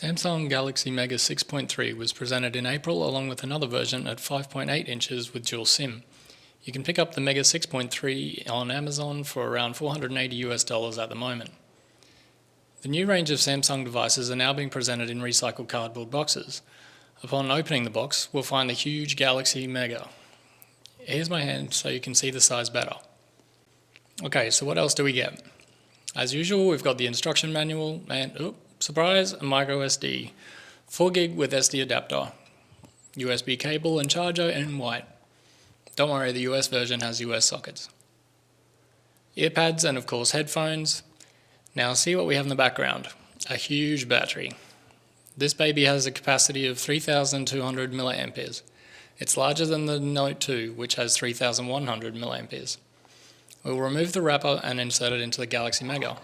Samsung Galaxy Mega 6.3 was presented in April along with another version at 5.8 inches with dual SIM. You can pick up the Mega 6.3 on Amazon for around $480 at the moment. The new range of Samsung devices are now being presented in recycled cardboard boxes. Upon opening the box, we'll find the huge Galaxy Mega. Here's my hand so you can see the size better. Okay, so what else do we get? As usual, we've got the instruction manual and, surprise, a micro SD, 4GB with SD adapter, USB cable and charger in white. Don't worry, the US version has US sockets. Earpads and of course headphones. Now see what we have in the background, a huge battery. This baby has a capacity of 3,200 milliamperes. It's larger than the Note 2, which has 3,100 milliamperes. We'll remove the wrapper and insert it into the Galaxy Mega.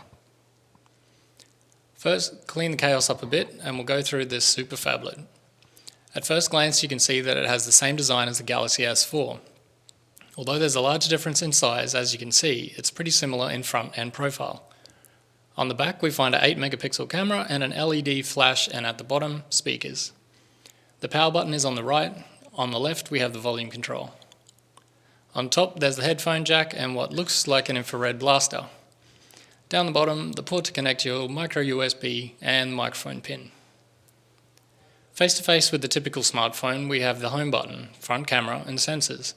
First, clean the chaos up a bit and we'll go through this super phablet. At first glance you can see that it has the same design as the Galaxy S4. Although there's a large difference in size, as you can see, it's pretty similar in front and profile. On the back we find an 8 megapixel camera and an LED flash, and at the bottom, speakers. The power button is on the right. On the left we have the volume control. On top there's the headphone jack and what looks like an infrared blaster. Down the bottom, the port to connect your micro USB and microphone pin. Face to face with the typical smartphone, we have the home button, front camera and sensors.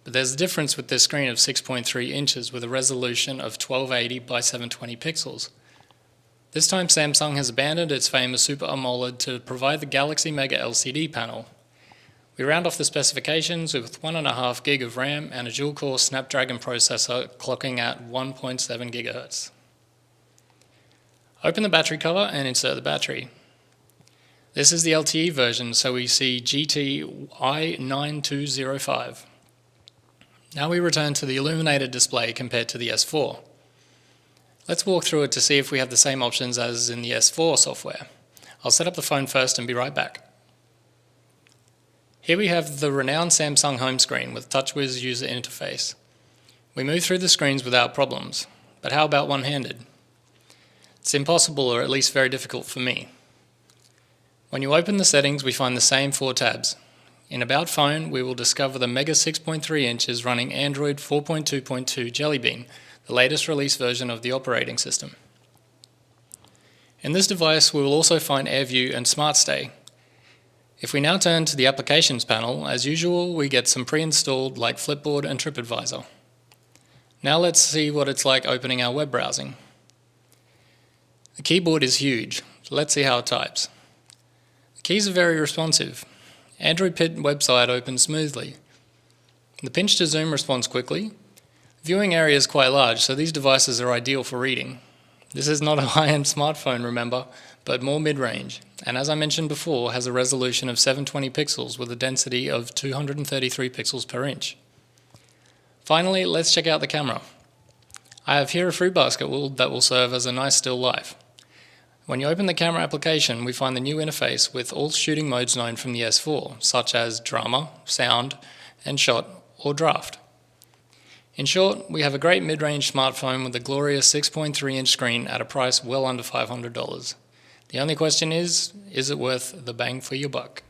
But there's a difference with this screen of 6.3 inches with a resolution of 1280 by 720 pixels. This time Samsung has abandoned its famous Super AMOLED to provide the Galaxy Mega LCD panel. We round off the specifications with 1.5GB of RAM and a dual-core Snapdragon processor clocking at 1.7 GHz. Open the battery cover and insert the battery. This is the LTE version, so we see GT-I9205. Now we return to the illuminated display compared to the S4. Let's walk through it to see if we have the same options as in the S4 software. I'll set up the phone first and be right back. Here we have the renowned Samsung home screen with TouchWiz user interface. We move through the screens without problems, but how about one-handed? It's impossible, or at least very difficult for me. When you open the settings, we find the same 4 tabs. In About Phone, we will discover the Mega 6.3 inches running Android 4.2.2 Jelly Bean, the latest release version of the operating system. In this device, we will also find AirView and Smart Stay. If we now turn to the Applications panel, as usual, we get some pre-installed like Flipboard and TripAdvisor. Now let's see what it's like opening our web browsing. The keyboard is huge. Let's see how it types. The keys are very responsive. AndroidPIT website opens smoothly. The pinch to zoom responds quickly. Viewing area is quite large, so these devices are ideal for reading. This is not a high-end smartphone, remember, but more mid-range, and as I mentioned before, has a resolution of 720 pixels with a density of 233 pixels per inch. Finally, let's check out the camera. I have here a fruit basket that will serve as a nice still life. When you open the camera application, we find the new interface with all shooting modes known from the S4, such as drama, sound, and shot, or draft. In short, we have a great mid-range smartphone with a glorious 6.3-inch screen at a price well under $500. The only question is it worth the bang for your buck?